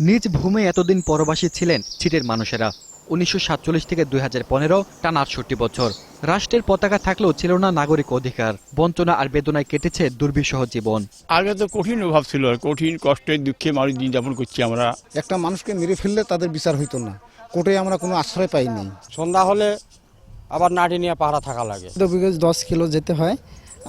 নিজ ভূমে এতদিন পরবাসী ছিলেন ছিটের মানুষেরা। 1947 থেকে 2015 টানা 68 বছর। রাষ্ট্রের পতাকা থাকলেও ছিল না নাগরিক অধিকার। বঞ্চনা আর বেদনায় কেটেছে দুর্বিষহ জীবন। আগে তো কঠিন অভাব ছিল, কঠিন কষ্টের দুঃখে মানুষ দিন যাপন করছি আমরা। একটা মানুষকে মেরে ফেললে তাদের বিচার হইতো না, কোর্টে আমরা কোনো আশ্রয় পাইনি। সন্ধ্যা হলে আবার নাটি নিয়ে পাহারা থাকা লাগে। 10 কিলো যেতে হয়।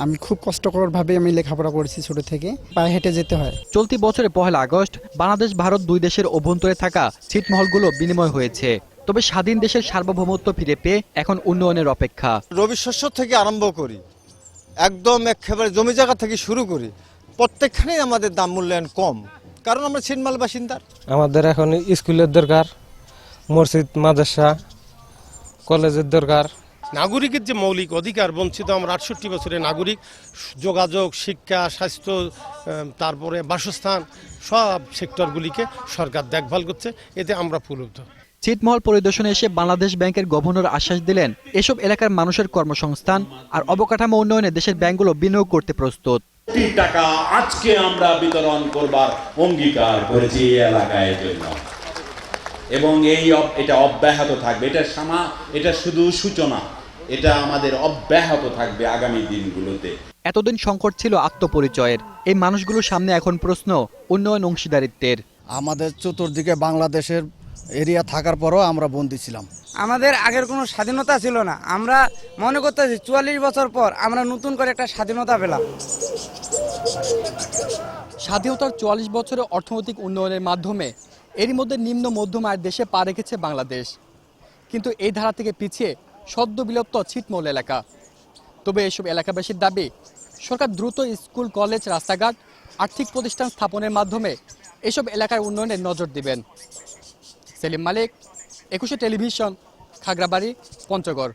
আমি খুব কষ্টকরভাবে আমি লেখাপড়া করেছি, ছোট থেকে পায়ে হেঁটে যেতে হয়। চলতি বছরে 1 আগস্ট বাংলাদেশ ভারত দুই দেশের অভ্যন্তরে থাকা ছিটমহলগুলো বিনিময় হয়েছে। তবে স্বাধীন দেশের সার্বভৌমত্ব ফিরে পেয়ে এখন উন্নয়নের অপেক্ষা। রবি শস্য থেকে আরম্ভ করি, একদম একেবারে জমি জায়গা থেকে শুরু করি, প্রত্যেকখানেই আমাদের দাম মূল্যায়ন কম, কারণ আমরা ছিটমহল বাসিন্দার। আমাদের এখন স্কুলের দরকার, মসজিদ মাদ্রাসা কলেজের দরকার। নাগরিকের যে মৌলিক অধিকার বঞ্চিত আমরা 68 বছরের নাগরিক, যোগাযোগ, শিক্ষা, স্বাস্থ্য, তারপরে বাসস্থান, সব সেক্টরগুলিকে সরকার দেখভাল করছে, এতে আমরা উপলব্ধ। ছিটমহল পরিদর্শনে এসে বাংলাদেশ ব্যাংকের গভর্নর আশ্বাস দিলেন, এসব এলাকার মানুষের কর্মসংস্থান আর অবকাঠামো উন্নয়নে দেশের ব্যাংকগুলো বিনিয়োগ করতে প্রস্তুত। কোটি টাকা আজকে আমরা বিতরণ করবার অঙ্গীকার করেছি এই এলাকায় জন্য, এবং এটা অব্যাহত থাকবে। এটা শুধু সূচনা, এটা আমাদের অব্যাহত থাকবে আগামী দিনগুলোতে। এতদিন সংকট ছিল আত্মপরিচয়ের। এই মানুষগুলোর সামনে এখন প্রশ্ন উন্নয়ন অংশীদারিত্বের। আমাদের চতুর্দিকে বাংলাদেশের এরিয়া থাকার পরও আমরা বন্দী ছিলাম। আমাদের আগের কোনো স্বাধীনতা ছিল না। আমরা মনে করতেছি 44 বছর পর আমরা নতুন করে একটা স্বাধীনতা পেলাম। স্বাধীনতার 44 বছরের অর্থনৈতিক উন্নয়নের মাধ্যমে এরই মধ্যে নিম্ন মধ্যম আয়ের দেশে পা রেখেছে বাংলাদেশ। কিন্তু এই ধারা থেকে পিছিয়ে সদ্য বিলুপ্ত ছিটমহল এলাকা। তবে এসব এলাকাবাসীর দাবি, সরকার দ্রুত স্কুল, কলেজ, রাস্তাঘাট, আর্থিক প্রতিষ্ঠান স্থাপনের মাধ্যমে এসব এলাকার উন্নয়নে নজর দিবেন। সেলিম মালিক, 21 টেলিভিশন, খাগড়াবাড়ি, পঞ্চগড়।